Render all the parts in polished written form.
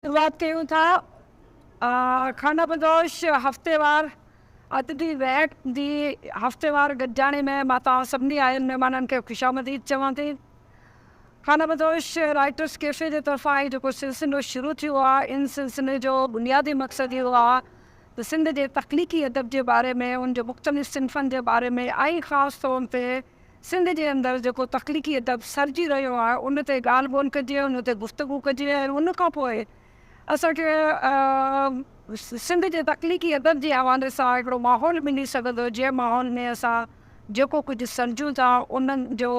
शुरुआत कयूं था खाना बदोश हफ़्तेवार अतिथि वैट दी हफ़्तेवार गॾिजाणे में मां तव्हां सभिनी आयल महिमाननि खे ख़ुशामदीद चवां थी। खाना बदोश राइटर्स कैफ़े जे तरफ़ां ही जेको सिलसिलो शुरू थियो आहे, इन सिलसिले जो बुनियादी मक़सदु इहो आहे त सिंध जे तख़लीक़ी अदब जे बारे में, उन जे मुख़्तलिफ़ सिन्फ़नि जे बारे में ऐं ख़ासि तौर ते सिंध जे अंदरि जेको तख़लीक़ी अदब सरजी रहियो आहे उन ते ॻाल्हि ॿोल कजे, उन ते गुफ़्तगू कजे ऐं उन खां पोइ असांखे सिंध जे तख़लीक़ी अदब जे हवाले सां हिकिड़ो माहौल मिली सघंदो, जंहिं माहौल में असां जेको कुझु सम्झूं था उन्हनि जो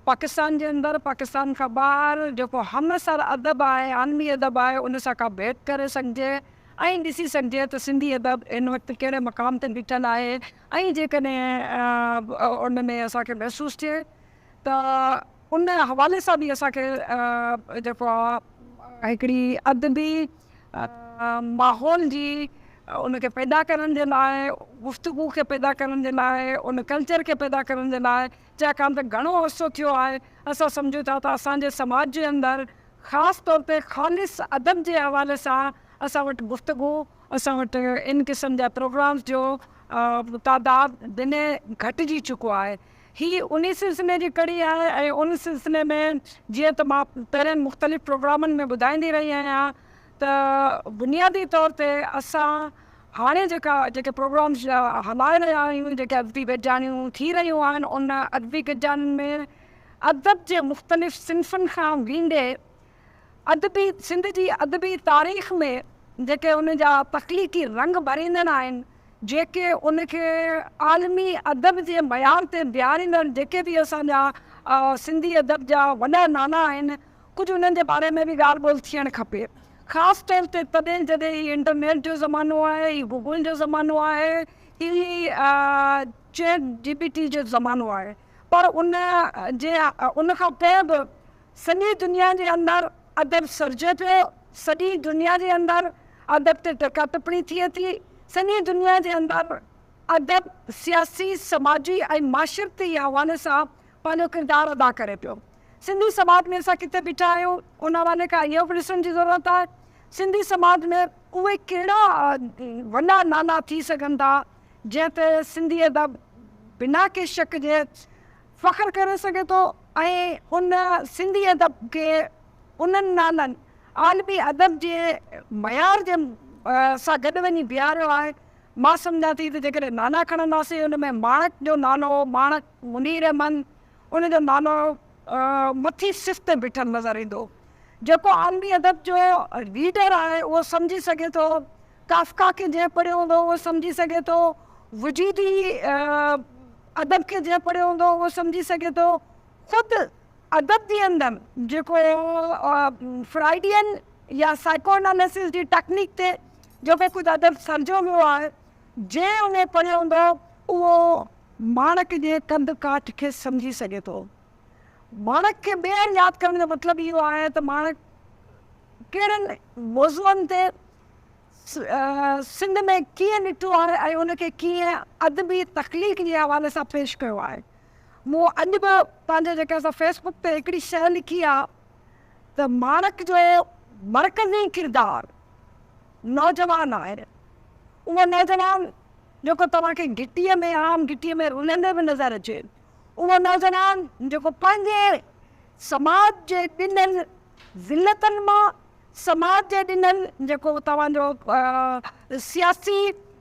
पाकिस्तान जे अंदरि, पाकिस्तान खां ॿाहिरि जेको हमअसर अदब आहे, आलमी अदब आहे, उन सां का भेट करे सघिजे ऐं ॾिसी सघिजे त सिंधी अदब इन वक़्तु कहिड़े मक़ाम ते बीठल आहे ऐं जेकॾहिं उन में असांखे महसूसु थिए त उन हवाले सां बि असांखे जेको आहे हिकिड़ी अदबी माहौल जी उनखे पैदा करण जे लाइ, गुफ़्तगू खे पैदा करण जे लाइ, उन कल्चर खे पैदा करण जे लाइ छाकाणि त घणो अरसो थियो आहे असां सम्झूं था त असांजे समाज जे अंदरि ख़ासि तौर ते ख़ालिस अदब जे हवाले सां असां वटि गुफ़्तगू, असां वटि इन क़िस्म जा प्रोग्राम्स जो तादादु दिने घटिजी चुको आहे। ही उन सिलसिले जी कड़ी आहे ऐं उन सिलसिले में जीअं त मां पहिरें मुख़्तलिफ़ प्रोग्रामनि में ॿुधाईंदी रही आहियां त बुनियादी तौर ते असां हाणे जेके प्रोग्राम्स हलाए रहिया आहियूं, जेके अदबी गॾिजाणियूं थी रहियूं आहिनि, उन अदबी गॾिजाणियुनि में अदब जे मुख़्तलिफ़ सिन्फ़नि खां वेंदे अदबी सिंध जी अदबी तारीख़ में जेके उन जा तख़लीक़ी रंग भरींदड़ आहिनि, जेके उनखे आलमी अदब जे मयार ते बीहारींदड़ जेके बि असांजा सिंधी अदब जा वॾा नाना आहिनि, कुझु उन्हनि जे बारे में बि ॻाल्हि ॿोल थियणु खपे। ख़ासि तौर ते तॾहिं जॾहिं ही इंटरनेट जो ज़मानो आहे, ही गूगल जो ज़मानो आहे, ही चैट GPT जो ज़मानो आहे, पर उन खां पोइ बि सॼी दुनिया जे अंदरि अदब सरजे पियो, सॼी दुनिया जे अंदरि अदब ते टका टिप्पणी थिए थी, सॼी दुनिया जे अंदरि अदब सियासी, समाजी ऐं माशरती हवाले सां पंहिंजो किरदारु अदा करे पियो। सिंधी समाज में असां किथे बीठा आहियूं, उन हवाले खां इहो बि ॾिसण जी ज़रूरत आहे सिंधी समाज में उहे कहिड़ा वॾा नाना थी सघनि था जंहिं ते सिंधी अदब बिना के शक जे फ़ख्रु करे सघे थो ऐं उन सिंधी अदब खे उन्हनि नाननि आलमी अदब जे मयार जे सां गॾु वञी बीहारियो आहे। मां सम्झां थी त जेकॾहिं नाना खणंदासीं उन में माणक जो नालो, माणक मुनीर अहमद, उन जो नालो मथी सिफ़ ते बीठल नज़र ईंदो। जेको आलमी अदब जो रीडर आहे उहो सम्झी सघे थो, काफ़का खे जंहिं पढ़ियो हूंदो उहो सम्झी सघे थो, वजूदी अदब खे जंहिं पढ़ियो हूंदो उहो सम्झी सघे थो। ख़ुदि अदब जे अंदरि जेको फ्राइडियन या साइकोएनालिसिस जी टेक्निक ते जेको कुझु अदब सरजो वियो आहे, जंहिं उन पढ़ियो हूंदो उहो माणक जे कंद काठ खे सम्झी सघे थो। माणक खे ॿीहर यादि करण जो मतिलबु इहो आहे त माणक कहिड़नि मौज़ूअनि ते सिंध में कीअं ॾिठो आहे ऐं उनखे कीअं अदबी तख़लीक़ जे हवाले सां पेश कयो आहे। मूं अॼु बि पंहिंजे जेके असां फेसबुक ते हिकिड़ी शइ लिखी आहे त माणक जो मरकज़ी किरदारु नौजवान आहे। उहो नौजवान जेको तव्हांखे घिटीअ में आम घिटीअ में रुलंदे बि नज़र अचे, उहो नौजवान जेको पंहिंजे समाज जे ॾिनल ज़िलतनि मां, समाज जे ॾिनल जेको तव्हांजो सियासी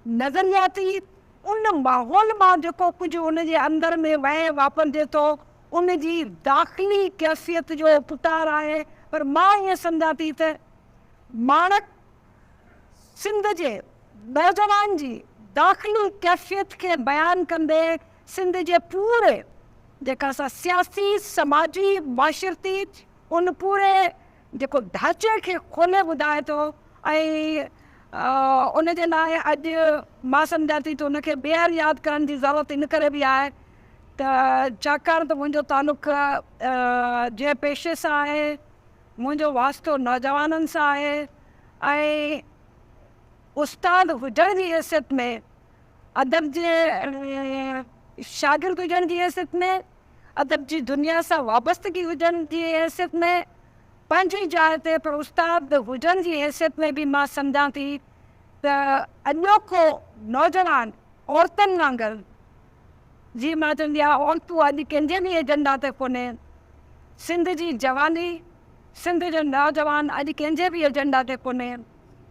नज़रियाती उन माहौल मां जेको कुझु उन जे अंदरि में वहे वापरजे थो, उन जी दाख़िली कैफ़ियत जो पुटार आहे। पर मां ईअं सम्झां थी त माणक सिंध जे नौजवान जी दाख़िली कैफ़ियत खे बयानु कंदे सिंध जे पूरे जेका असां सियासी, समाजी, माशरती उन पूरे जेको ढांचे खे खोले ॿुधाए थो ऐं उन जे लाइ अॼु मां सम्झां थी त उनखे ॿीहर यादि करण जी ज़रूरत इन करे बि आहे त छाकाणि त मुंहिंजो तालुक़ जंहिं पेशे सां आहे, मुंहिंजो वास्तो नौजवाननि सां आहे ऐं उस्ताद हुजण जी हैसियत में, अदब जे शागिर्द हुजण जी हैसियत में, अदब जी दुनिया सां वाबस्तगी हुजण जी हैसियत में पंहिंजी जाइ ते पर उस्ताद हुजण जी हैसियत में बि मां सम्झां थी त अॼोको नौजवान औरतुनि वांगुरु जीअं मां चवंदी आहियां औरतूं अॼु कंहिंजे बि एजेंडा ते कोन्हे। सिंध जी जवानी, सिंध जो नौजवान अॼु कंहिंजे बि एजेंडा ते कोन्हे।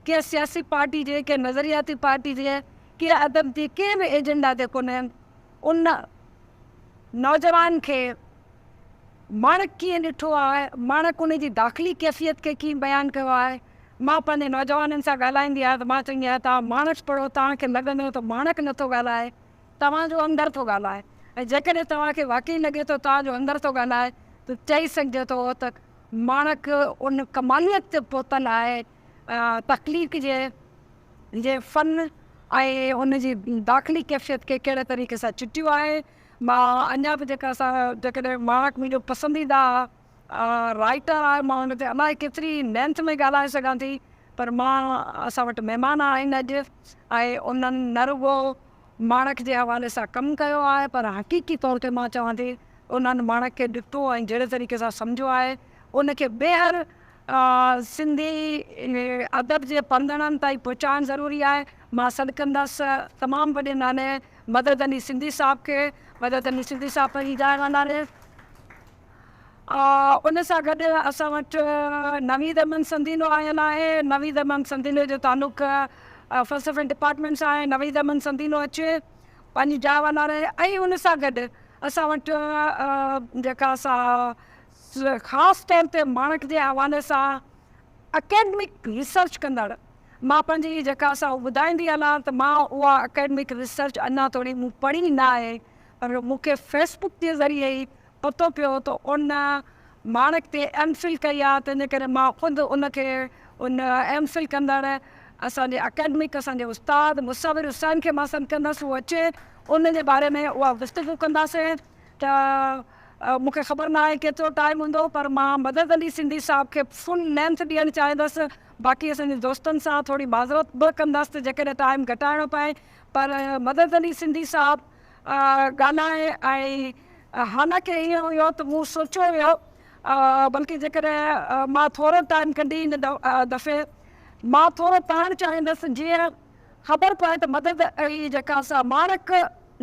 के सियासी पार्टी जे, के नज़रियाती पार्टी जे, के अदब जी, के बि एजेंडा ते कोन्हे। उन नौजवान खे माणक कीअं ॾिठो आहे, माणक उन जी दाख़िली कैफ़ियत खे कीअं बयानु कयो आहे। मां पंहिंजे नौजवाननि सां ॻाल्हाईंदी आहियां त मां चवंदी आहियां तव्हां माणक पढ़ो, तव्हांखे लॻंदो त माणक नथो ॻाल्हाए, तव्हांजो अंदरि थो ॻाल्हाए। ऐं जेकॾहिं तव्हांखे वाक़ई लॻे थो तव्हांजो अंदरि थो ॻाल्हाए त चई सघिजे थो त माणक उन कमालियत ते पहुतल आहे, तख़लीक़ जे फ़न ऐं उन जी दाख़िली कैफ़ियत खे कहिड़े तरीक़े सां चिटियो आहे। मां अञा बि जेकॾहिं माणक मुंहिंजो पसंदीदा राइटर आहे, मां हुन ते अलाए केतिरी लेंथ में ॻाल्हाए सघां थी, पर असां वटि महिमान आहिनि अॼु ऐं उन्हनि न रुॻो माणक जे हवाले सां कमु कयो आहे, पर हक़ीक़ी तौर ते मां चवां थी उन्हनि माणक खे ॾिठो ऐं जहिड़े तरीक़े सां सम्झो आहे, उनखे ॿीहर सिंधी अदब जे पंधड़नि ताईं पहुचाइणु ज़रूरी आहे। मां सॾु कंदसि तमामु वॾे नाले मदद अली सिंधी साहब खे। मदद अली सिंधी साहब जी जाइ नाले उन सां गॾु असां वटि नवीद अमन संदीनो आयल आहे। नवीद अमन संदीनो जो तालुक़ फ़लसफ़े डिपार्टमेंट सां आहे। नवीद अमन संदीनो अचे पंहिंजी जाइ वाला रहे। ऐं उन सां गॾु असां वटि जेका असां ख़ासि तौर ते माणक जे हवाले सां अकेडमिक रिसर्च कंदड़, मां पंहिंजी जेका असां ॿुधाईंदी हलां त मां उहा अकेडमिक रिसर्च अञा थोरी मूं पढ़ी न आहे, पर मूंखे फेसबुक जे ज़रिए ई पतो पियो त उन माणक ते एम फिल कई आहे, तंहिंजे करे मां ख़ुदि उनखे उन एम फिल कंदड़ असांजे अकेडमिक असांजे उस्ताद मुसाविर हुसैन खे मां सॾु कंदसि, उहो अचे उन जे बारे में उहा गुफ़्तगू कंदासीं। त मूंखे ख़बर न आहे केतिरो टाइम हूंदो, पर मां मदद अली सिंधी साहब खे फुल लेंथ ॾियणु चाहींदसि। बाक़ी असांजे दोस्तनि सां थोरी माज़रत बि कंदसि त जेकॾहिं टाइम घटाइणो पए, पर मदद अली सिंधी साहब ॻाल्हाए ऐं हालांकि ईअं हुयो त मूं सोचियो हुयो, बल्कि जेकॾहिं मां थोरो टाइम कढी हिन दफ़े मां थोरो पढ़णु चाहींदसि जीअं ख़बर पए त मदद अली जेका असां माणक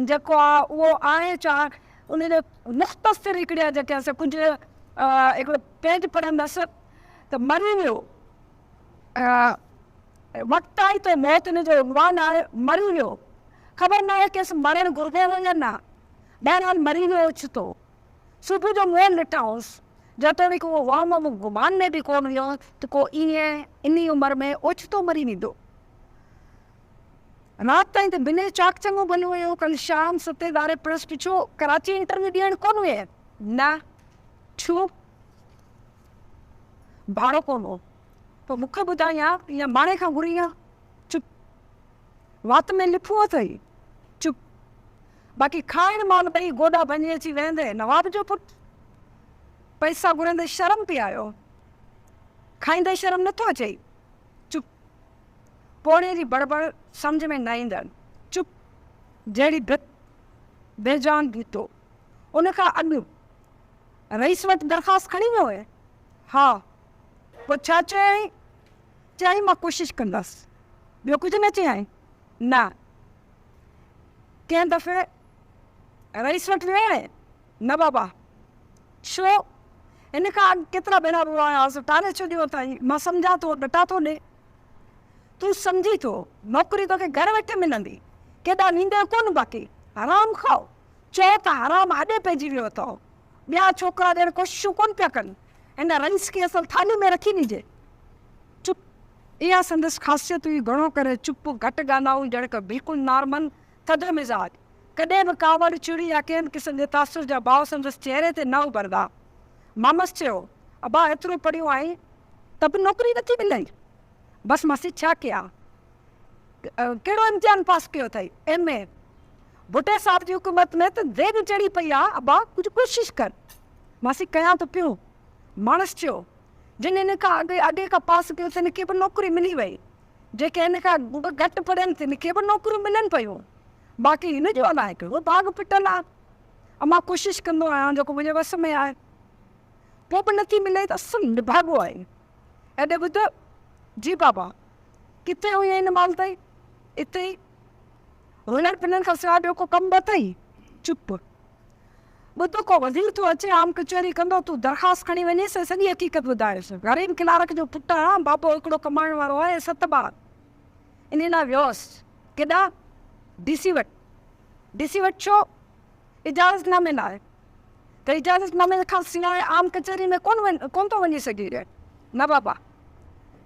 जेको आहे उहो आहे छा, उनजो मुख़्तसिर हिकिड़े जेके असां कुझु हिकिड़ो पेज पढ़ंदसि त मरी वियो वक़्तु आई त मौत हिन जो उनवान आहे, मरी वियो। ख़बर न आहे केसि मरण घुरिजे वञनि न, बहरहाल मरी वियो ओचितो। सुबुह जो मुंहुं ॾिठांसि, जेतोणीकि उहो वाम गुमान में बि कोन हुयो त को ईअं इन उमिरि में ओचितो मरी वेंदो। राति ताईं त बिने चाक चङो भलो हुयो, कल शाम 7 प्लस पिछो कराची इंटरव्यू ॾियणु कोन हुए न, छो भाड़ो कोन हो। पोइ मूंखे ॿुधायां ईअं माणे खां घुरी आहे, चुप वात में लिफो अथई, चुप। बाक़ी खाइण महिल ॿई गोॾा भञी अची वेंदे नवाब जो पुटु, पैसा घुरंदे शर्म पई आयो, खाईंदे शर्म नथो अचई, चुप। पोणे जी बड़बड़ सम्झ में न ईंदड़, चुप। जहिड़ी बेजान बीतो। उनखां अॻु रईस वटि दरख़्वास्त खणी वियो हुए, हा। पोइ छा चयईं? चयईं मां कोशिशि कंदसि। ॿियो कुझु न चयईं? न। कंहिं दफ़े रईस वटि वियो आहे? न बाबा। छो? हिन खां अॻु केतिरा भेरा वियो आहियां, टारे छॾियो अथई, मां सम्झां थो, ॾटा थो ॾे। तूं सम्झी थो नौकिरी तोखे घर वेठे मिलंदी, केॾा नींदे कोन, बाक़ी हराम खाओ। चओ त हराम आॾे पइजी वियो अथव, ॿिया छोकिरा ॾियणु कोशिशूं कोन पिया कनि, हिन रईस खे असल थाली में रखी ॾिजे, चुप। इहा संदसि ख़ासियत हुई, घणो करे चुप, घटि ॻाल्हायूं, ॼण त बिल्कुलु नॉर्मल, थधो मिज़ाज, कॾहिं बि कावड़ चिड़ी या कंहिं क़िस्म जे तासुर जा भाव संदसि चहिरे ते न उभरंदा। मामस चयो, अबा एतिरो पढ़ियो आई त बि नौकिरी नथी मिलई? बसि मासी छा कयां? कहिड़ो इम्तिहान पास कयो अथई? MA। भुटे साहब जी हुकूमत में त देग चढ़ी पई आहे, अबा कुझु कोशिशि कर। मासी कयां त पियो। माणस चयो, जिन हिन खां अॻे खां पास कयो तिन खे बि नौकिरी मिली वई, जेके हिन खां घटि पढ़नि तिन खे बि नौकिरियूं मिलनि पियूं, बाक़ी हिन जो अलाए कहिड़ो भाग पिटल आहे। मां कोशिशि कंदो आहियां जेको मुंहिंजे वस में आहे। पोइ बि नथी मिले त असुलु निभाॻो आहे। एॾे ॿुध, जी बाबा किथे हुई हिन महिल ताईं? हिते ई हुनर पिननि खां सवाइ ॿियो को कमु ॿ अथई? चुप। ॿुध, को वज़ीर थो अचे आम कचहरी कंदो, तूं दरख़्वास्त खणी वञेसि, सॼी हक़ीक़त ॿुधाएसि। ग़रीब क्लार्क जो पुटु आहे, बाबो हिकिड़ो कमाइण वारो आहे, 7 ॿार। इन लाइ वियोसि केॾा? DC वटि। DC वटि छो? इजाज़तनामे लाइ। त इजाज़तनामे खां सवाइ आम कचहरी में कोन थो वञी सघे रे? न बाबा।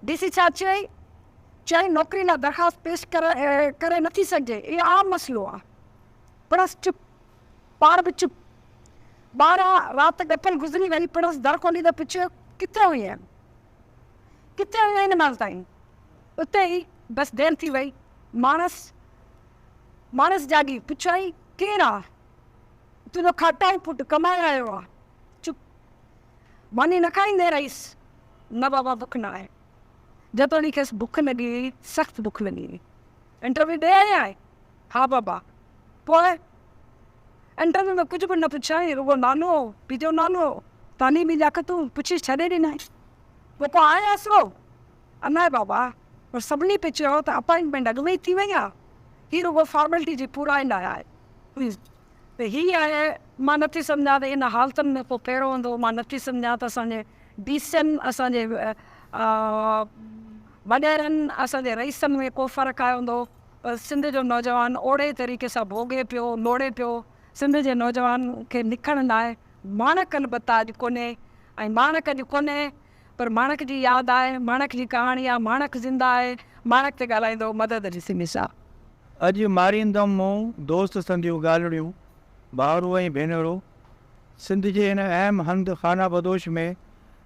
DC छा चई नौकिरी लाइ दरख़्वास्त पेश करे नथी सघिजे, इहो आम मसइलो आहे। पड़स चुप, पाण बि चुप। 12 राति ॾपल गुज़री वरी पड़स दर खोली त पुछियो, किथे हुई आहिनि? किथे हुई हिन महिल ताईं? उते ई बसि देरि थी वई। मानस जागी, पुछाई, केरु आहे? तुंहिंजो खाटाई पुटु कमाए आयो आहे। चुप। मानी न खाईंदे रहीसि? न बाबा, बुख न आहे। जेतोणी खेसि बुख लॻी हुई, सख़्तु बुख लॻी हुई। इंटरव्यू ॾे आया आहे? हा बाबा। पोइ इंटरव्यू में कुझु बि न पुछाई, रुगो नालो, पंहिंजो नालो, तालीमी लियाकतूं पुछी छॾे ॾिनई। पोइ को आयासीं हो? अञा बाबा, पर सभिनी पे चयो त अपॉइंटमेंट अॻु में ई थी वई आहे, हीअ रुगो फॉर्मेलिटी जी पूराई लाइ आहे। त हीअ आहे, मां नथी सम्झां त इन हालतुनि में पोइ कहिड़ो हूंदो। मां नथी सम्झां त असांजे DCनि, असांजे वॾेरनि, असांजे रईसनि में को फ़र्क़ु आयो हूंदो। पर सिंध जो नौजवान ओड़े तरीक़े सां भोॻे पियो, लोड़े पियो। सिंध जे नौजवान खे निखण लाइ माणकनि बता अॼु कोन्हे, ऐं माणक अॼु कोन्हे, पर माणक जी यादि आहे, माणक जी कहाणी आहे, माणक ज़िंदा आहे। माणक ते ॻाल्हाईंदो मदद जी सिमी सां। अॼु मारींदमि मूं दोस्त संदियूं ॻाल्हिड़ियूं, भाउरू ऐं भेनरूं। सिंध जे हिन अहम हंधि खाना बदोश में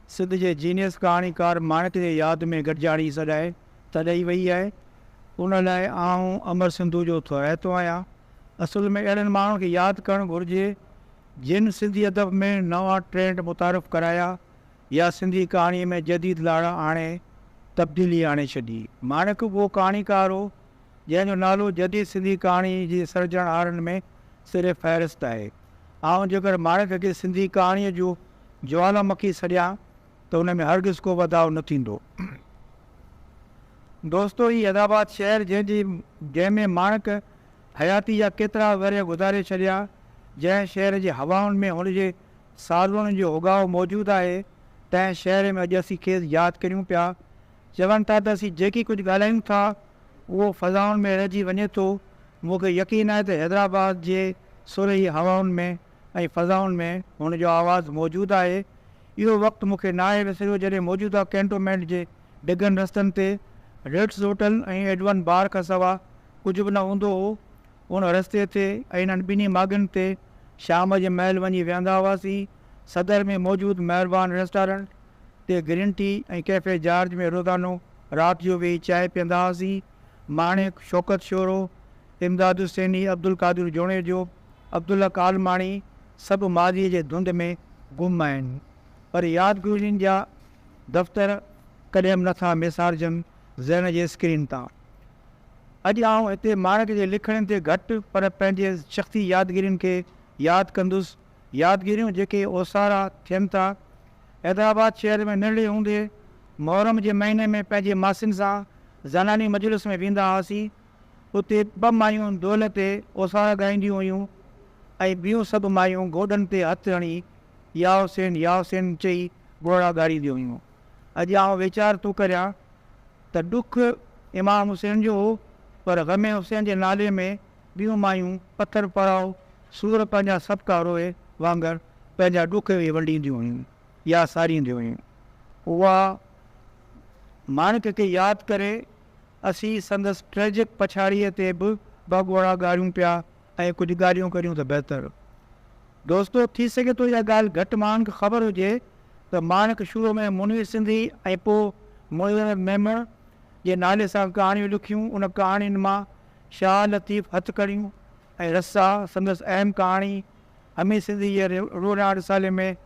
सिंध जे जीनियस कहाणीकार माणक जे यादि में गॾिजाणी सॾाए तॾहिं वई आहे। उन लाइ आउं अमर सिंधू जो थोराइतो आहियां। असुल में अहिड़नि माण्हुनि खे यादि करणु घुरिजे जिन सिंधी अदब में नवां ट्रेंड मुतारिफ़ कराया या सिंधी कहाणीअ में जदीद लाड़ा आणे तब्दीली आणे छॾी। माणक उहो कहाणीकार हो जंहिंजो नालो जदीद सिंधी कहाणी जे सिरजणहारनि में सिरे फ़हिरिस्त आहे। ऐं जेकर माणक खे सिंधी कहाणीअ जो ज्वालामुखी सॾियां त उन में हरगिज़ को वाधाउ न थींदो। दोस्तो, ही हैदराबाद शहर जंहिंमें माणक हयाती जा केतिरा वरिया गुज़ारे छॾिया, जंहिं शहर जे हवाउनि में हुनजे सालुनि जो उगाव मौजूदु आहे, तंहिं शहर में अॼु असीं खेसि यादि करियूं पिया। चवनि था त असीं जेकी कुझु ॻाल्हायूं था उहो फ़ज़ाउनि में रहिजी वञे थो। मूंखे यकीन आहे त हैदराबाद जे सुरही हवाउनि में ऐं फ़ज़ाउनि में हुनजो आवाज़ु मौजूदु आहे। इहो वक़्तु मूंखे न आहे विसरियो जॾहिं मौजूदा कैंटोनमेंट जे डिघनि रस्तनि ते रिट्स होटल ऐं एडवन बार खां सवाइ कुझु बि न हूंदो हो। उन रस्ते ते ऐं इन्हनि ॿिन्ही माॻुनि ते शाम जे महिल वञी विहंदा हुआसीं। सदर में मौजूदु महिरबान रेस्टोरेंट ते ग्रीन टी ऐं कैफ़े जॉर्ज में रोज़ानो राति जो वेही चांहि पीअंदा हुआसीं। माणिक, शौकत शोरो, इमदाद हुसैनी, अब्दुल कादिर जोणेजो, अब्दुल्ला कालमाणी सभु माज़ीअ जे धुंध में गुम आहिनि, पर यादगिरियुनि जा दफ़्तर कॾहिं बि नथा मिसारजनि ज़हन जे स्क्रीन तां। अॼु आउं हिते माणक जे लिखण ते घटि पर पंहिंजे शख़्सी यादगिरियुनि खे यादि कंदुसि। यादगिरियूं जेके ओसारा थियनि था। हैदराबाद शहर में नंढे हूंदे मुहर्रम जे महीने में पंहिंजे मासियुनि सां ज़नानी मजलिस में वेंदा हुआसीं। उते 2 मायूं दोल ते ओसारा ॻाईंदियूं हुयूं ऐं ॿियूं सभु मायूं गोॾनि ते हथु हणी या हुसैन चई ॻोड़ा ॻारींदियूं हुयूं। अॼु आउं वीचार थो करियां त ॾुख इमाम हुसैन जो हो, पर ग़मे हुसैन जे नाले में ॿियूं मायूं पथर पराओ सूर पंहिंजा सबका रोए वांगुरु पंहिंजा ॾुख बि वंडींदियूं हुयूं या सारींदियूं हुयूं। उहा माणक खे यादि करे असीं संदसि ट्रेजिक पछाड़ीअ ते बि ॿ ॻोड़ा ॻारियूं पिया ऐं कुझु ॻाल्हियूं करियूं त बहितरु। दोस्तो, थी सघे थो इहा ॻाल्हि घटि माण्हुनि खे ख़बर हुजे त माणक शुरू में मुनीर सिंधी ऐं पोइ मुनीर मेमण जे नाले सां कहाणियूं लिखियूं। उन कहाणियुनि मां शाह लतीफ़ हथकड़ियूं ऐं रसा संदसि अहम कहाणी हमीद सिंधी जे रोज़ा रिसाले में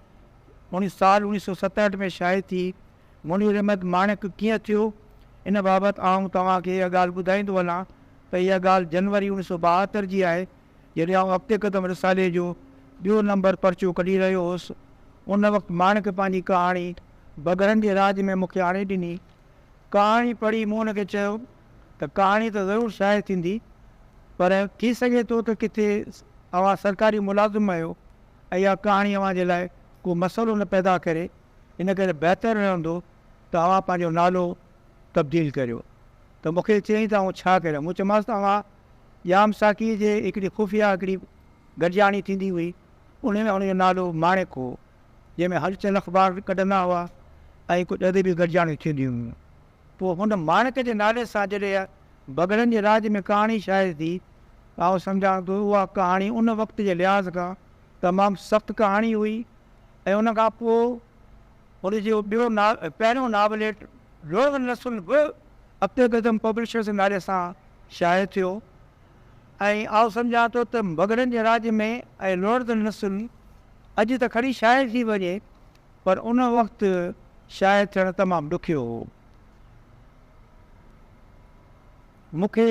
साल 1967 में शाये थी। मुनीर अहमद माणक कीअं थियो इन बाबति आउं तव्हांखे इहा ॻाल्हि ॿुधाईंदो वञा त इहा ॻाल्हि जनवरी 1972 जी आहे, जॾहिं आउं हफ़्ते क़दम रिसाले जो 2 नंबर पर्चो कढी रहियो हुउसि। उन वक़्तु माणिक पंहिंजी कहाणी बगरनि जे राज में मूंखे आणे ॾिनी। कहाणी पढ़ी मूं हुनखे चयो त कहाणी त ज़रूरु शाइर थींदी, पर थी सघे थो त किथे अव्हां सरकारी मुलाज़िम आहियो ऐं इहा कहाणी अव्हां जे लाइ को मसइलो न पैदा करे, इन करे बहितरु रहंदो त अव्हां पंहिंजो नालो तब्दील करियो। त मूंखे चयईं त आउं छा करियां। मूं चयोमांसि त अव्हां याम साकी जे हिकिड़ी खुफ़िया हिकिड़ी गॾिजाणी थींदी हुई, उन में हुनजो नालो माणिक हो, जंहिंमें हलचल अख़बार कढंदा हुआ ऐं कुझु अदबी गॾिजाणियूं थींदियूं हुयूं। पोइ हुन माणिक जे नाले सां जॾहिं बगड़नि जे राज में कहाणी शाइर थी, आउं सम्झां थो उहा कहाणी उन वक़्त जे लिहाज़ खां तमामु सख़्तु कहाणी हुई। ऐं उन खां पोइ हुनजो ॿियो पहिरियों नावलेट रोज़ नसुल बि अब्दुल क़दम पब्लिशर्स जे नाले सां शाइर थियो। ऐं आउं सम्झां थो त बगड़नि जे राज में ऐं लॉर्ड नसुल अॼु त खणी शाइर थी वञे, पर उन वक़्तु शाइर थियणु तमामु ॾुखियो हो। मूंखे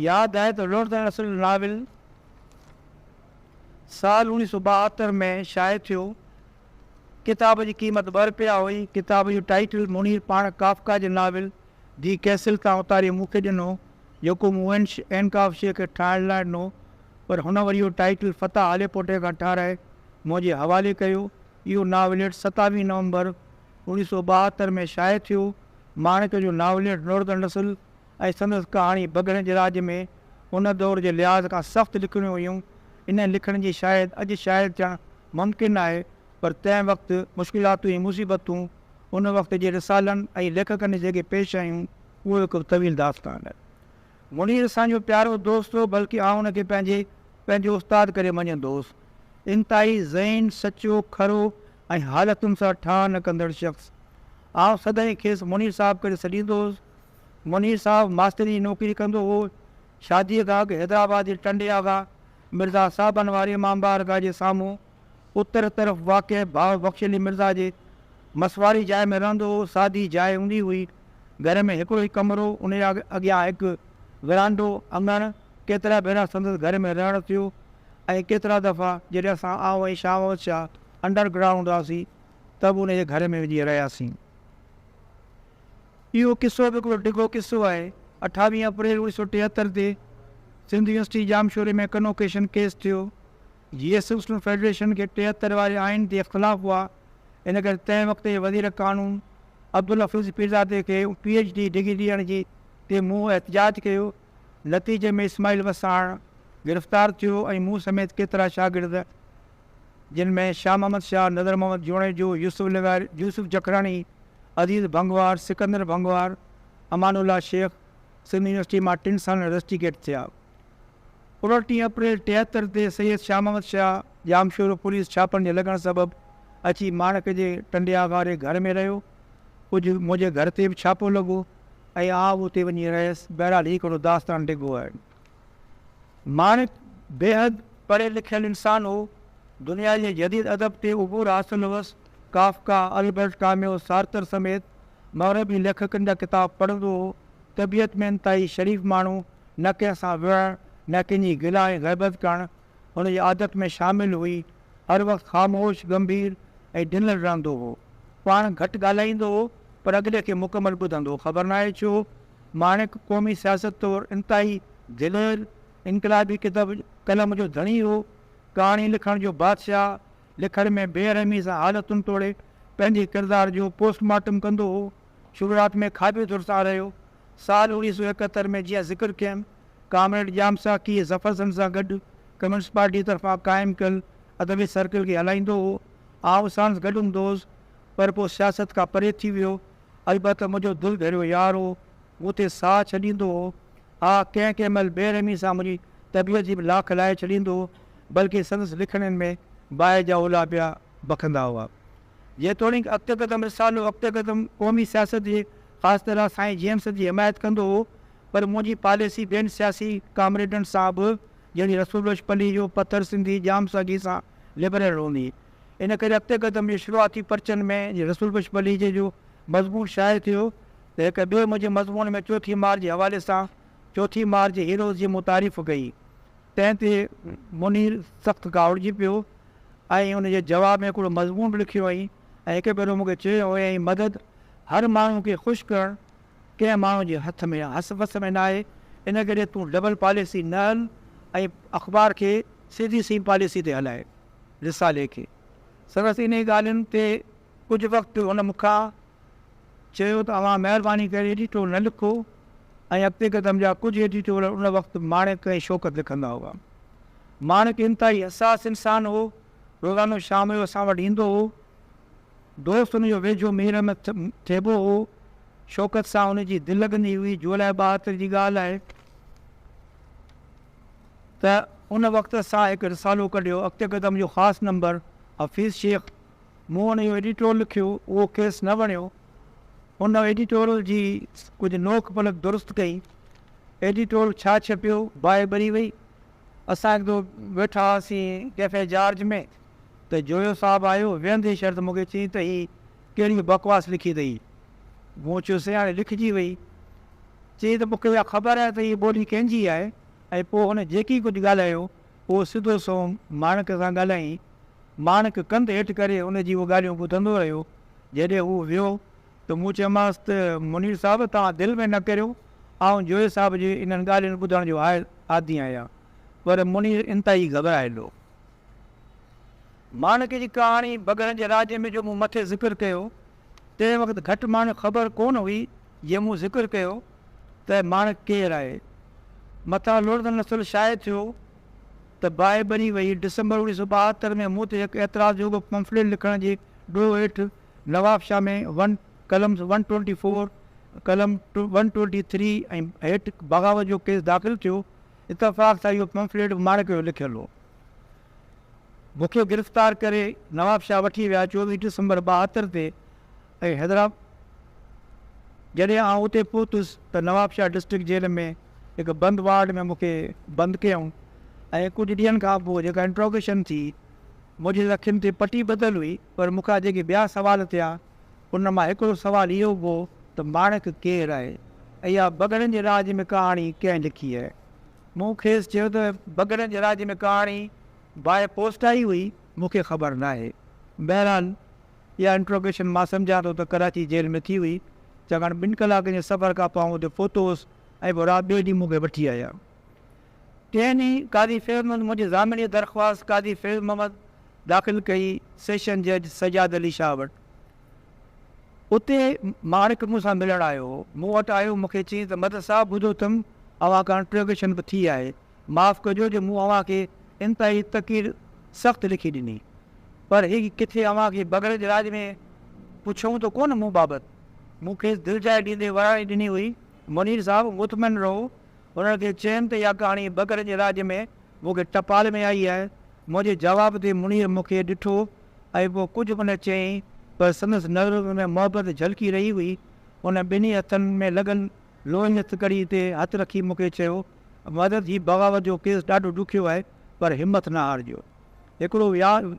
यादि आहे त लॉर्ड नसुल नाविल साल 1972 में शाइर थियो। किताब जी क़ीमत ₹2 हुई। किताब जो टाइटल मुनीर पाण काफ़का जे नाविल दी कैसल तां उतारे मूंखे ॾिनो, जेको मूं एनकाफ़शीअ खे ठाहिण लाइ ॾिनो, पर हुन वरी इहो टाइटल फ़तह आलेपोटे खां ठाराए मुंहिंजे हवाले कयो। इहो नावलेट 27 नवंबर 1972 में शाइर थियो। माणिक जो नावलेट लॉर्ड नसुल ऐं संदसि कहाणी बगड़नि जे राज में उन दौर जे लिहाज़ खां सख़्तु लिखणियूं हुयूं। इन लिखण जी शायदि अॼु शाइर थियणु मुमकिन आहे, पर तंहिं वक़्तु मुश्किलातूं ऐं मुसीबतूं उन वक़्त जे रिसालनि ऐं लेखकनि जेके पेश आयूं उहो हिकु तवील दास्तान आहे। मुनीर असांजो प्यारो दोस्त हो, बल्कि आउं हुनखे पंहिंजो उस्ताद करे मञंदो हुउसि। इंतिहाई ज़हीन, सचो, खरो ऐं हालतुनि सां ठाह न कंदड़ शख़्स। आउं सदाईं खेसि मुनीर साहिबु करे सॾींदो हुउसि। मुनीर साहिबु मास्तरी जी नौकिरी कंदो हो। शादीअ खां अॻु हैदराबाद जे टंडिया खां मिर्ज़ा साहबनि वारे इमाम बारगाह जे साम्हूं उत्तर तरफ़ वाक़िअ भाउ बख़्श अली मिर्ज़ा जे मसवारी जाइ में रहंदो हो। सादी जाइ हूंदी हुई। घर में हिकिड़ो ई कमरो, उन जे अॻियां हिकु विरांडो, अङण। केतिरा भेरा संदसि घर में रहणु थियो ऐं केतिरा दफ़ा जॾहिं असां आऊं ऐं शाह शाह अंडरग्राउंड हुआसीं त बि उन जे घर में वञी रहियासीं। इहो किसो बि हिकिड़ो डिघो किसो आहे। 28 अप्रैल 1973 ते सिंध यूनिवर्सिटी जामशोरे में कन्वोकेशन केस थियो। GS मुस्लिम फेडरेशन खे 73 वारे आइन ते इख़्तिलाफ़ हुआ। इन करे तंहिं वक़्त जे वज़ीर क़ानून अब्दुल हफ़ीज़ पीरज़ादे खे PhD डिग्री ॾियण जी ते मूं एहतजाज कयो। नतीजे में इस्माइल वसाण गिरफ़्तार थियो ऐं मूं समेत केतिरा शागिर्द, जिन में शाह मोहम्मद शाह, नज़र मोहम्मद जोड़ेजो, यूसुफ जखरानी, अज़ीज़ भंगवार, सिकंदर भंगवार, अमानुल्ला शेख सिंध यूनिवर्सिटी मां 3 साल रस्टिकेट थिया। 29 अप्रैल 73 ते सैयद शाह मोहम्मद शाह जामशोरो पुलिस छापनि जे लॻण सबबि अची माणिक जे टंडिया वारे घर में रहियो। कुझु मुंहिंजे घर ते बि छापो लॻो ऐं आउं उते वञी रहियसि। बहरहाल ही हिकिड़ो दास्तान डिघो आहे। माणिक बेहद पढ़ियल लिखियल इंसानु हो। दुनिया जे जदीद अदब ते उबूर हासिलु हुअसि। काफ़का, अल्बर्ट काम्यो, सार्तर समेत मग़रबी लेखकनि जा किताब पढ़ंदो हो। तबियत में इंतिहाई शरीफ़ माण्हू, न कंहिं सां विढ़णु, न कंहिंजी गिला ऐं ग़ैबत करणु हुनजी आदत में शामिलु हुई। हर वक़्तु ख़ामोश, गंभीर ऐं ढिनल रहंदो हो। पाण घटि ॻाल्हाईंदो हो, पर अॻिले खे मुकमल ॿुधंदो। ख़बर नाहे छो माणिक क़ौमी सियासत तौरु इंतिहाई दिलेर, इनकलाबी कलम जो धणी हो। कहाणी लिखण जो बादशाह, लिखण में बेरहमी सां हालतुनि तोड़े पंहिंजे किरदार जो पोस्टमार्टम कंदो हो। शुरूआत में खाबेदुर सां रहियो। साल 1971 में जीअं ज़िक्र कयमि, कामरेड जाम साकी ज़फ़रसन सां गॾु कम्यूनिस्ट पार्टी तरफ़ां क़ाइमु कयलु अदबी सर्किल खे हलाईंदो हो। आउं साणुसि गॾु हूंदो हुउसि, पर पोइ सियासत खां परे थी वियो। अलबत मुंहिंजो दिलि भेरियो यार हो, उते साह छॾींदो हो। हा, कंहिं महिल बेरहमी सां मुंहिंजी तबियत जी बि लाख लाहे छॾींदो हो, बल्कि संदसि लिखणनि में बाहि जा ओला पिया बखंदा हुआ। जेतोणीकि अॻिते क़दम रिसालो अॻिते क़दम क़ौमी सियासत जे ख़ासि तरह साईं जेम्स जी हिमायत कंदो हो, पर मुंहिंजी पॉलिसी ॿियनि सियासी कामरेडनि सां बि, जहिड़ी रसूल बशपली जो पत्थर सिंधी जाम सागी सां लिबरल हूंदी। इन करे अॻिते क़दम जे शुरूआती पर्चनि में रसूल बशपली जे जो मज़मून शाइर थियो, त हिकु ॿियो मुंहिंजे मज़मून में 4 मार्च जे हवाले सां 4 मार्च जे हीरोज़ जी मुतारिफ़ कई। तंहिं ते मुनीर सख़्तु गाउड़जी पियो ऐं उनजे जवाब में हिकिड़ो मज़मून बि लिखियो हुअईं ऐं हिकु भेरो मूंखे चयो हुयईं मदद हर माण्हू खे ख़ुशि करणु कंहिं माण्हू जे हथ में हस वस में न आहे, इन करे तूं डबल पॉलिसी न हल ऐं अख़बार खे सिधी सी पॉलिसी ते हलाए रिसाले खे। संदसि इन ॻाल्हियुनि ते कुझु वक़्तु हुन मूंखां चयो त अवां महिरबानी करे एडिटोर न लिखो ऐं अॻिते क़दम जा कुझु एडिटोर उन वक़्तु माणिक ऐं शौक़त लिखंदा हुआ। माणिक इंतिहाई हसास इंसान हो, रोज़ानो शाम जो असां वटि ईंदो हो, दोस्त हुनजो वेझो मीर में थिएबो हो, शौक़त सां हुनजी दिलि लॻंदी हुई। जुलाई 72 जी ॻाल्हि आहे त उन वक़्तु असां हिकु रिसालो कढियो, अॻिते क़दम जो ख़ासि नंबर हफ़ीज़ शेख, मूं हुनजो एडिटोर लिखियो, उहो केस न वणियो। हुन एडिटोरियल जी कुझु नोक पलक दुरुस्त कई। एडिटोरियल छा छपियो बाहि भरी वई। असां हिकु दफ़ो वेठा हुआसीं कैफे जॉर्ज में त जोयो साहबु आयो, वेहंदे शर्त मूंखे चई त हीअ कहिड़ी बकवास लिखी अथई। मूं चयोसीं हाणे लिखिजी वई। चई त मूंखे इहा ख़बर आहे त हीअ ॿोली कंहिंजी आहे। ऐं पोइ हुन जेकी कुझु ॻाल्हायो उहो सिधो सो माणिक सां ॻाल्हाई। माणिक कंधु हेठि करे हुनजी उहे ॻाल्हियूं ॿुधंदो रहियो। जॾहिं हू वियो त मूं चयोमांसि त मुनीर साहिबु तव्हां दिलि में न करियो, आउं जोए साहिब जी इन्हनि ॻाल्हियुनि ॿुधण जो आदी आहियां। पर मुनीर इंतिहाई घबराइलो। माणिक जी कहाणी बग़लनि जे राज्य में जो मूं मथे ज़िक्र कयो, तंहिं वक़्तु घटि माण्हू ख़बर कोन हुई जीअं मूं ज़िक्र कयो त माणिक केरु आहे। मथां लुड़द नसुल शाये थियो त बाहि भरी वई। डिसंबर 1972 में मूं ते हिकु एतिराज़ जो पंफलेट लिखण जे ॾोह हेठि नवाब शाह में कलम 124 कलम 123 ऐं हेठि बग़ावत जो केस दाख़िल थियो। इतफ़ाक़ सां इहो पंफलेट माणिक जो लिखियलु हो। मूंखे गिरफ़्तार करे नवाब शाह वठी विया 24 डिसंबर 72 ते। ऐं हैदराबाद जॾहिं आउं उते पहुतुसि त नवाब शाह डिस्ट्रिक्ट जेल में हिकु बंदि वार्ड में मूंखे बंदि कयऊं। ऐं कुझु ॾींहंनि खां पोइ जेका इंट्रोगेशन थी, मुंहिंजी अखियुनि ते पटी बदल हुई, पर मूंखां जेके ॿिया सवाल थिया उन मां हिकिड़ो सुवालु इहो हुओ त माणिक केरु आहे ऐं इहा बग़लनि जे राज में कहाणी कंहिं लिखी आहे। मूं खेसि चयो त बग़लनि जे राज में कहाणी बाए पोस्ट आई हुई, मूंखे ख़बर न आहे। बहरहाल इहा इंट्रोगेशन मां सम्झां थो त कराची जेल में थी हुई, छाकाणि 2 कलाकनि जे सफ़र खां पोइ हुते पहुतोसि ऐं पोइ राति ॿिए ॾींहुं मूंखे वठी आया। टे ॾींहुं कादी फैज़ मोहम्मद मुंहिंजी ज़ामिनी दरख़्वास्त कादी फैज़ मोहम्मद दाख़िल कई सेशन जज सजाद अली शाह वटि। उते माणिक मूंसां मिलणु आयो। मूं वटि आयो, मूंखे चई त मदद साहिबु ॿुधो अथमि अव्हां खां इंट्रोगेशन बि थी आहे, माफ़ु कजो जो मूं अव्हां खे इंतिहाई तकीर सख़्तु लिखी ॾिनी, पर हीअ किथे अव्हां खे बग़ल जे राज में पुछूं त कोन मूं बाबति। मूंखे दिलजाए ॾींदे वराणी ॾिनी हुई। मुनीर साहिबु मुतमिन रहो। हुननि खे चयनि त इहा कहाणी बग़ल जे राज में मूंखे टपाल में आई आहे। मुंहिंजे जवाब ते मुनीर मूंखे ॾिठो ऐं पोइ कुझु बि न चयईं, पर संदसि नज़र में मोहबत झलकी रही हुई। हुन ॿिन्ही हथनि में लॻल लोही हथकड़ी ते हथु रखी मूंखे चयो, मदद ही बग़ावत जो केस ॾाढो ॾुखियो आहे, पर हिमत न हारजो। हिकिड़ो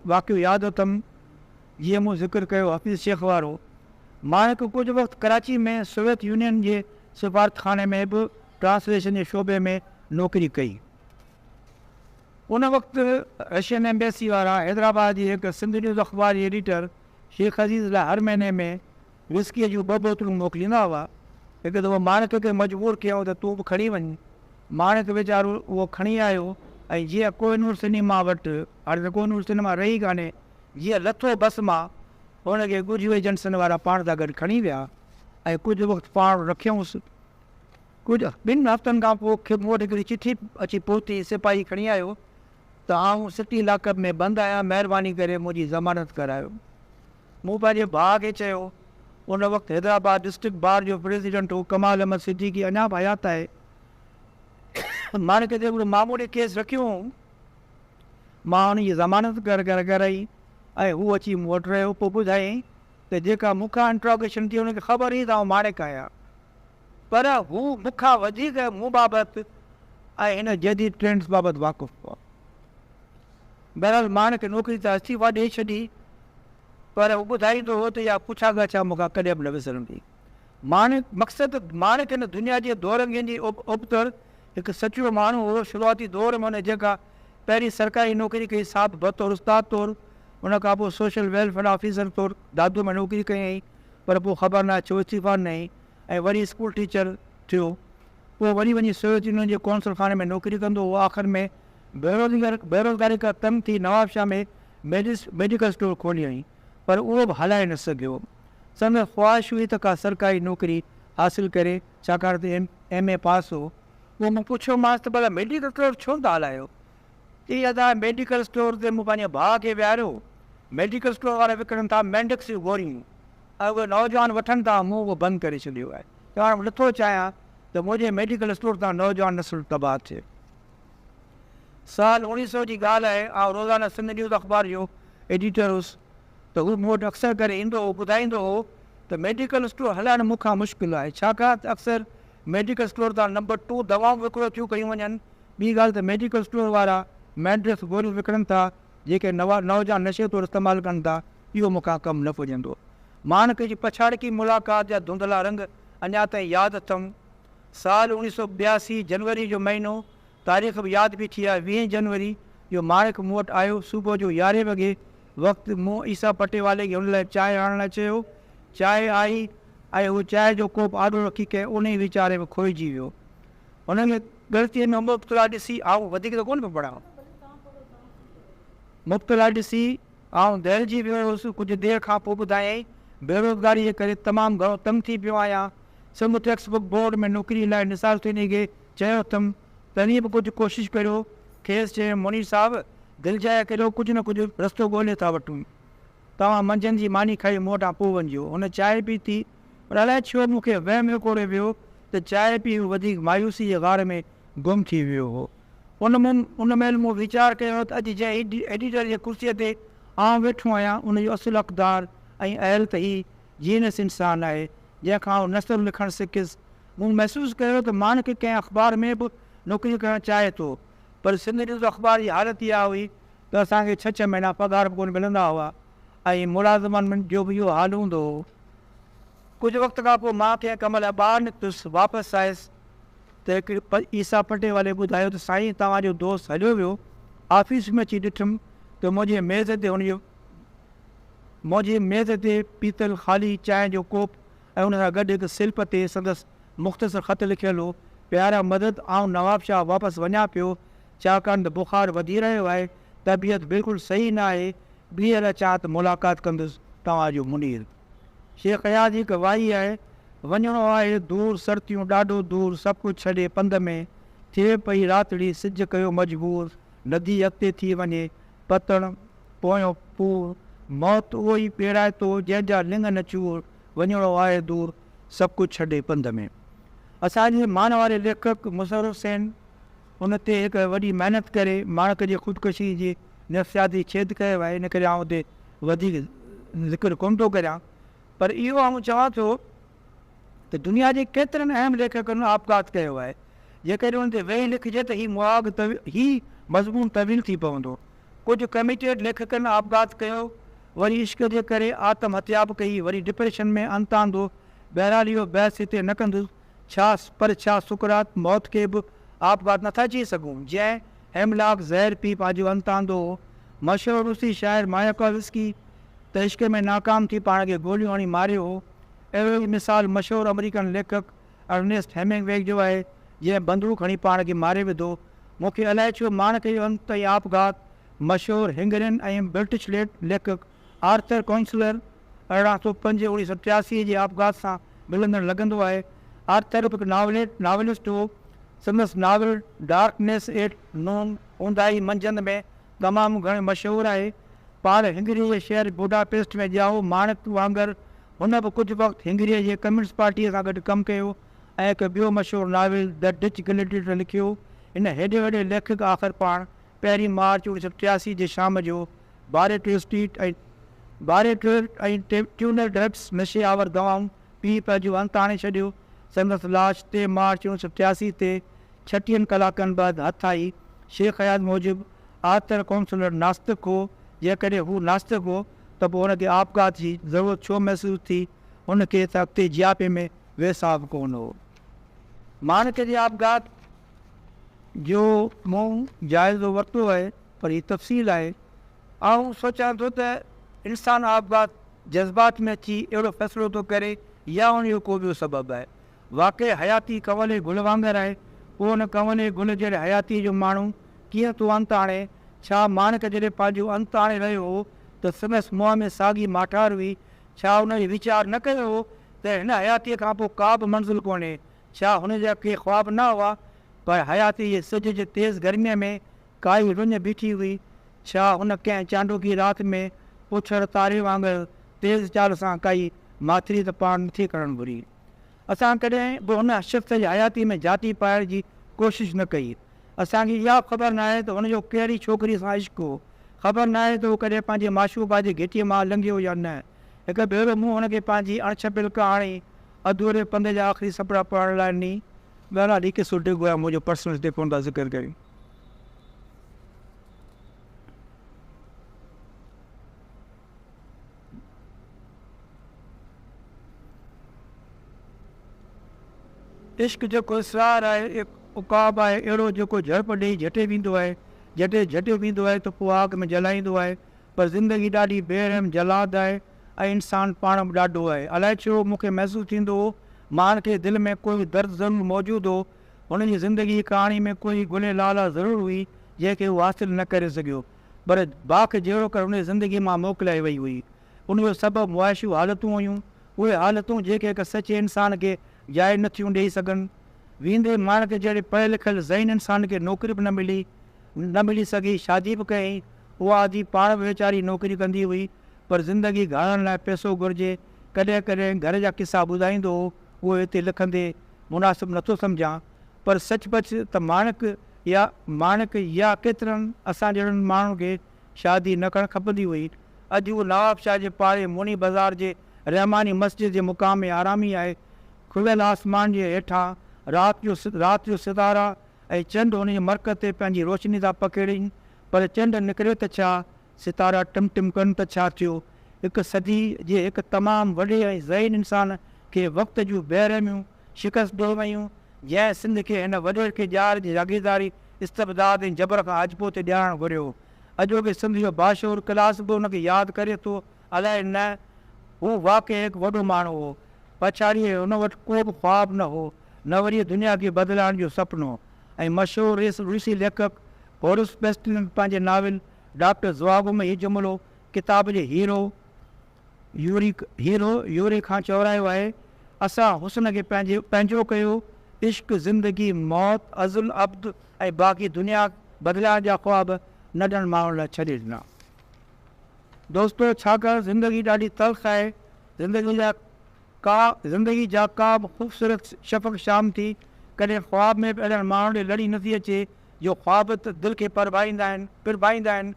वाक़ियो यादि अथमि जीअं मूं ज़िक्र कयो हफ़ीज़ शेख वारो। माणिक कुझु वक़्तु कराची में सोवियत यूनियन जे सफ़ारतखाने में बि ट्रांसलेशन जे शोबे में नौकिरी कई। उन वक़्तु रशियन एम्बेसी वारा हैदराबाद जी हिकु सिंध न्यूज़ अख़बार जी एडिटर शेख अज़ीज़ लाइ हर महीने में विस्कीअ जूं 2 बोतलूं मोकिलींदा हुआ। हिकु दफ़ो माणिक खे मजबूर कयूं त तूं बि खणी वञ। माणिक वीचारो उहो खणी आयो ऐं जीअं कोहिनूर सिनेमा वटि, हाणे त कोहिनूर सिनेमा रही कान्हे, जीअं लथो बस मां हुनखे गुजू एजेंसन वारा पाण सां गॾु खणी विया ऐं कुझु वक़्तु पाण रखियऊंसि। कुझु 2 हफ़्तनि खां पोइ मूं वटि हिकिड़ी चिठी अची पहुती, सिपाही खणी आयो त आउं सिटी लाकअप में बंदि आहियां, महिरबानी करे मुंहिंजी ज़मानत करायो। मूं पंहिंजे भाउ खे चयो, उन वक़्तु हैदराबाद डिस्ट्रिक्ट बार जो प्रेसिडेंट हो कमाल अहमद सिद्दीकी, अञा बि हयात आहे। माणिक ते हिकिड़ो मामूली केस रखियो हुउमि, मां हुनजी ज़मानत कराई ऐं हू अची मूं वटि रहियो। पोइ ॿुधायईं त जेका मूंखां इंट्रोगेशन थी हुनखे ख़बर ई त आउं माणिक आहियां, पर हू मूंखां वधीक मूं बाबति ऐं हिन जदीद ट्रेंड्स बाबति वाक़ुफ़ु हुआ। बहरहाल माणिक नौकिरी त इस्तीफ़ा ॾेई छॾी, पर हू ॿुधाईंदो हो त इहा पुछा गछा मूंखां कॾहिं बि न विसरंदी। मक़सदु माणिक हिन दुनिया जे दौरंगनि जी उबतर हिकु सचो माण्हू हो। शुरूआती दौर में हुन जेका पहिरीं सरकारी नौकिरी कई साहब बतौर उस्ताद तौरु, उन खां पोइ सोशल वेलफेयर ऑफिसर तौरु दादू में नौकिरी कयईं, पर पोइ ख़बर न छो इस्तीफ़ा ॾिनई ऐं वरी स्कूल टीचर थियो। पोइ वरी वञी सोवियत यूनियन जे कौंसल खाने में नौकिरी कंदो हो। आख़िर में बेरोज़गारी खां तंग थी नवाबशाह में मेडिकल स्टोर खोली हुई, पर उहो बि हलाए न सघियो। संदसि ख़्वाहिश हुई त का सरकारी नौकिरी हासिल करे, छाकाणि त MA पास हो। पोइ मूं पुछियोमांसि त भला मेडिकल स्टोर छो था हलायो? चई अदा मेडिकल स्टोर ते मूं पंहिंजे भाउ खे विहारियो, मेडिकल स्टोर वारा विकिणनि था मेंडिक्स जूं गोरियूं, ऐं उहे नौजवान वठनि था, मूं उहो बंदि करे छॾियो आहे। चवणु नथो चाहियां त मुंहिंजे मेडिकल स्टोर तां नौजवान नस्ल तबाह थिए। साल 1900 जी ॻाल्हि आहे, ऐं रोज़ाना सिंध न्यूज़ अख़बार जो एडिटर हुउसि, त हू मूं वटि अक्सर करे ईंदो हो, ॿुधाईंदो हो त मेडिकल स्टोर हलाइणु मूंखां मुश्किल आहे, छाकाणि त अक्सर मेडिकल स्टोर तां नंबर 2 दवाऊं विकिरो थियूं कयूं वञनि। ॿी ॻाल्हि त मेडिकल स्टोर वारा मेंडिक्स गोरियूं विकिणनि था जेके नौजवान नशे तौरु इस्तेमालु कनि था। इहो मूंखां कमु न पुॼंदो। माणक जी पछाड़की मुलाक़ात जा धुंधला रंग अञा ताईं यादि अथमि। साल 1982 जनवरी जो महीनो, तारीख़ बि यादि बि थी आहे, 20 जनवरी जो माणक मूं वटि आयो। सुबुह जो 11 वॻे वक़्तु मूं ईसा पटेवाले खे हुन लाइ चांहि आणण लाइ चयो। चांहि आई ऐं उहो चांहि जो कोप आॾो रखी करे उन ई वीचारे में खोइजी वियो। हुनखे ग़लतीअ में मुब्तला ॾिसी आऊं वधीक त कोन पियो पढ़ां, मुब्तला ॾिसी आऊं दहिलजी वियो हुउसि। कुझु देरि खां पोइ ॿुधायईं बेरोज़गारी जे करे तमामु घणो तंग थी पियो आहियां। सिंध टेक्स्ट बुक बोर्ड में नौकिरी लाइ निसार हुसैनी खे चयो अथमि, तॾहिं बि कुझु कोशिशि करियो। खेसि चयो मुनीर साहिबु दिलिजाए करियो, कुझु न कुझु रस्तो ॻोल्हे था वठूं, तव्हां मंझंदि जी मानी खाई मूं वटां पोइ वञिजो। हुन चांहि पीती, पर अलाए छो मूंखे वहम विकोड़े वियो त चांहि पी वधीक मायूसी जे गार में गुम थी वियो हो। उन महिल मूं वीचार कयो त अॼु जंहिं एडिटर जे कुर्सीअ ते आउं वेठो आहियां, उनजो असुलु हक़दार ऐं अहल त ही जीनस इंसानु आहे जंहिंखां आउं नसर लिखणु सिखियुसि। मूं महसूसु कयो त माण्हू खे कंहिं अख़बार में बि नौकिरी करणु चाहे थो, पर सिंध न्यूज़ अख़बार जी हालति इहा हुई त असांखे 6 महीना पघार बि कोन मिलंदा हुआ, ऐं मुलाज़िमनि जो बि इहो हाल हूंदो हो। कुझु वक़्त खां पोइ मां कंहिं कम लाइ ॿाहिरि निकितुसि, वापसि आयुसि त हिकु ईसा पटेवाले ॿुधायो त साईं तव्हांजो दोस्त हलियो वियो। ऑफिस में अची ॾिठुमि त मुंहिंजे मेज़ ते पीतल ख़ाली चांहि जो कोप ऐं हुन सां गॾु हिकु सिल्प ते संदसि मुख़्तसर ख़त लिखियलु हो, प्यारा मदद आउं नवाबशाह वापसि वञा पियो, छाकाणि त बुख़ारु वधी रहियो आहे, तबियत बिल्कुलु सही न आहे, ॿीहर अचां त मुलाक़ात कंदुसि, तव्हांजो मुनीर। शेख हयात हिकु वाही आहे, वञिणो आहे दूर सर्तियूं ॾाढो दूर, सभु कुझु छॾे पंध में, थिए पई रातिड़ी सिज कयो मजबूर, नदी अॻिते थी वञे पतण पोयों पूर, मौत उहो ई पेराए थो जंहिंजा लिंग न चूर, वञिणो आहे दूर सभु कुझु छॾे पंध में। असांजे मान वारे लेखक मुज़फ़र हुसैन उन ते हिकु वॾी महिनत करे माणक जे ख़ुदकुशी जी नफ़्सियाती छेद कयो आहे, इन करे आउं उते वधीक ज़िक्र कोन थो करियां। पर इहो आउं चवां थो त दुनिया जे केतिरनि अहम लेखकनि आपघात कयो आहे। जेकॾहिं हुन ते वेही लिखिजे त ही मज़मून तवील थी पवंदो। कुझु कमिटेड लेखकनि आपघात कयो, वरी इश्क जे करे आत्महत्या बि कई, वरी डिप्रेशन में अंत आंदो। बहरहाल इहो बहस हिते न कंदुसि। छा सुकरात मौत खे बि आपघात नथा चई सघूं, जंहिं हेमलॉक ज़हर पी पंहिंजो अंत आंदो हो। मशहूरु रूसी शाइर मायाकोव्स्की त इश्क में नाकाम थी पाण खे गोलियूं हणी मारियो हो। अहिड़ो ई मिसाल मशहूरु अमेरिकन लेखक अर्नेस्ट हेमिंगवे जो आहे, जंहिं बंदूक हणी पाण खे मारे विधो। मूंखे अलाए छो माणक जो अंत ऐं आपघात मशहूरु हिंगरियन ऐं ब्रिटिश लेखक आर्थर कोइंसलर 1805 1983 जे आपघात सां मिलंदड़ लॻंदो आहे। आर्थर हिकु नॉवलिस्ट हो। संदसि नॉवल डार्कनेस एट नून ऊंदाही मंझंदि में तमामु घणो मशहूरु आहे। पाण हिंगरीअ जे शहर बुडापेस्ट में ॼाओ। माणक वांगुरु हुन बि कुझु वक़्तु हिंगरीअ जे कम्यूनिस्ट पार्टीअ सां गॾु कमु कयो ऐं हिकु ॿियो मशहूरु नॉवल द डिच ग्लैडिएटर लिखियो। इन हेॾे वॾे लेखक आख़िर पाण 1 मार्च 1983 जे शाम जो बारेट्यूर ऐं ट्यूनर ड्रग्स नशे आवर दवाऊं पी पंहिंजो अंत आणे छॾियो। संदसि लाश 3 मार्च 1983 ते 36 कलाकनि बाद हथु आई। शेख हयात मूजिबि आर्थर कोइंसलर नास्तिक हो। जेकॾहिं हू नास्तिक हो त पोइ हुनखे आपघात जी ज़रूरत छो महसूसु थी? हुनखे त अॻिते जियापे में वेसाब कोन हो। माणक जे आपघात जो मूं जाइज़ो वरितो आहे, पर हीअ तफ़सील आहे ऐं सोचां थो त इंसानु आबाद जज़्बात में अची अहिड़ो फ़ैसिलो थो करे या उन जो को ॿियो सबबु आहे। वाक़ई हयाती कंवल गुल वांगुरु आहे। पोइ उन कंवल गुल जहिड़े हयाती जो माण्हू कीअं थो अंत आणे। छा माणक जॾहिं पंहिंजो अंत आणे रहियो हो त संदसि मुंहं में साॻी माठार हुई। छा हुन जो वीचार न कयो हो त हिन हयातीअ खां पोइ का बि मंज़िल कोन्हे। छा हुन जा के ख़्वाब न हुआ, पर हयाती जे सिज जे तेज़ गर्मीअ में काई रुञ बीठी हुई। छा हुन कंहिं चांडोकी राति में पुछड़ तारे वांगुरु तेज़ चाल सां काई माथिरी त पाण नथी करणु घुरी। असां कॾहिं बि हुन शख़्स जी हयाती में जाती पाइण जी कोशिशि न कई। असांखे इहा ख़बर न आहे त हुनजो कहिड़ी छोकिरी सां इश्क़ हो। ख़बर न आहे त उहो कॾहिं पंहिंजे माशूबा जे घिटीअ मां लंघियो या न। हिकु भेरो मूं हुनखे पंहिंजी अणछपियल कहाणी अधूरे पंध जा आख़िरी सपड़ा पढ़ण लाइ ॾिनी। ॿाहिरां ॾीके सुठो आहे मुंहिंजो पर्सनल ते कोन था ज़िक्र कयूं। इश्क जेको इसरार आहे, उकाब आहे, अहिड़ो जेको झड़प ॾेई झटे वेंदो आहे। जॾहिं झटियो वेंदो आहे त पोइ आग में जलाईंदो आहे। पर ज़िंदगी ॾाढी बेरहम जलाद आहे ऐं इंसानु पाण बि ॾाढो आहे। अलाए छो मूंखे महसूसु थींदो हो माण्हू खे दिलि में कोई दर्द ज़रूरु मौजूदु हो। हुनजी ज़िंदगी जी कहाणी में कोई गुले लाला ज़रूरु हुई जंहिंखे उहो हासिलु न करे सघियो, पर बाक़ जहिड़ो कर हुन ज़िंदगी मां मोकिलाए वई हुई। उनजो सबबु मुआशियूं हालतूं हुयूं, उहे हालतूं जेके हिकु सचे इंसान खे जाइ नथियूं ॾेई सघनि। वेंदे माण्हू जहिड़े पढ़ियल लिखियल ज़हीन इंसान खे नौकिरी बि न मिली सघी। शादी बि कयईं, उहा आदि पाण बि वीचारी नौकिरी कंदी हुई, पर ज़िंदगी गाइण लाइ पैसो घुरिजे। कॾहिं कॾहिं घर जा किसा ॿुधाईंदो हो, उहो हिते लिखंदे मुनासिबु नथो सम्झां। पर सचपच त माणक या केतिरनि असां जहिड़नि माण्हुनि खे शादी न करणु खपंदी हुई। अॼु उहो नवाब शाह जे पाड़े मुनी बाज़ार जे रहमानी मस्जिद जे मुक़ाम में आरामी आहे। खुलियल आसमान जे हेठां राति जो सितारा ऐं चंडु हुन जे मरकज़ ते पंहिंजी रोशनी था पखेड़ीनि। पर चंडु निकिरियो त छा, सितारा टिम कनि त छा थियो। हिकु सदी जे हिकु तमामु वॾे ऐं ज़हीन इंसान खे वक़्त जूं बेरहमियूं शिकस्त ॾेई वयूं, जंहिं सिंध खे हिन वॾे खे ॼार जी जागीरदारी इस्तबदाद ऐं जबर खां अजबो ते ॼाणणु घुरियो। अॼोके सिंध जो बाशूर क्लास बि हुनखे यादि करे थो। अलाए न, हू वाक़ई हिकु वॾो माण्हू हो। पछाड़ीअ हुन वटि को बि ख़्वाब न हो, न वरी दुनिया खे बदिलाइण जो सुपिनो। ऐं मशहूरु रूसी लेखक बोरिस पेस्टन पंहिंजे नाविल डॉक्टर ज़वाबु में हीउ जुमिलो किताब जे हीरो यूरे खां चवरायो आहे, असां हुस्न खे पंहिंजो कयो। इश्क ज़िंदगी मौत अज़ुल अब्द ऐं बाक़ी दुनिया बदिलाइण जा ख़्वाब नंढनि माण्हुनि लाइ छॾे ॾिना। दोस्तो, छाकाणि ज़िंदगी ॾाढी तल्ख़ आहे। ज़िंदगी जा का बि ख़ूबसूरत शफ़क़ शाम थी कॾहिं ख़्वाब में बि अहिड़नि माण्हुनि ॾे लड़ी नथी अचे जो ख़्वाब त दिलि खे पिरभाईंदा आहिनि।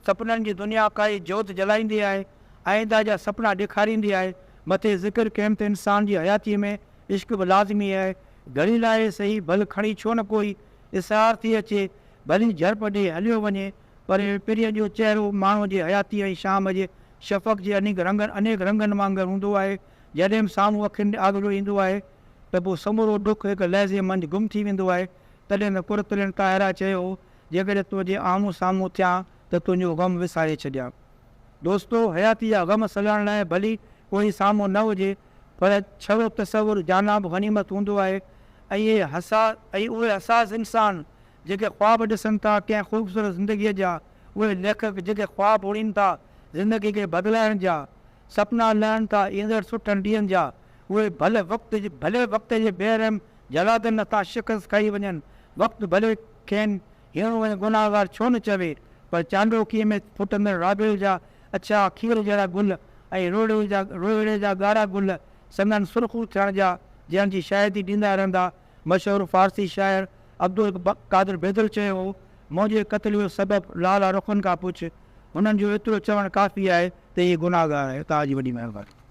सपननि जी दुनिया काई जोत जलाईंदी आहे, आईंदा जा सपना ॾेखारींदी आहे। मथे ज़िक्र कयमि त इंसान जी हयातीअ में इश्क बि लाज़मी आहे। घणी लाइ सही, भले खणी छो न कोई इसरार थी अचे, भली झड़प ॾे हलियो वञे, पर पिरीअ जो चहिरो माण्हूअ जे हयाती ऐं शाम जे शफ़क़ जे अनेक रंगनि वांगुरु हूंदो आहे। जॾहिं बि साम्हूं अखियुनि ॾे आगलो ईंदो आहे त पोइ समूरो डुख हिकु लहज़े मंझि गुम थी वेंदो आहे। तॾहिं त कुरतुल ताहिरा चयो, जेकॾहिं तुंहिंजे आम्हूं साम्हूं थियां त तुंहिंजो गम विसारे छॾियां। दोस्तो, हयाती जा ग़म सलण लाइ भली कोई साम्हूं न हुजे, पर छड़ो तसवुरु जाना बि गनीमत हूंदो आहे। ऐं उहे हसास इंसान जेके ख़्वाब ॾिसनि था कंहिं ख़ूबसूरत ज़िंदगीअ जा, उहे लेखक जेके ख़्वाब उड़ीनि था ज़िंदगी खे बदिलाइण जा, सपना लहनि था ईंदड़ सुठनि ॾींहंनि जा, उहे भले वक़्त जे बेरहम जलादनि नथा शिकस्त खाई वञनि। वक़्तु भले खेनि हीअं ऐं गुनाहगार छो न चवे, पर चांडोकीअ में फुटंदड़ राबेल जा अछा खीर जहिड़ा गुल ऐं रोड़े जा ॻाढ़ा गुल संदन सुर्ख़ू थियण जा, जंहिंजी शाइरी ॾींदा रहंदा। मशहूरु फ़ारसी शाइर अब्दुल कादिर बेदल चयो हो, मुंहिंजे क़त्ल जो सबबु लाला रुखनि खां पुछ। हुननि जो एतिरो चवणु काफ़ी आहे त इहे गुनाहगार आहे। तव्हांजी वॾी महिरबानी।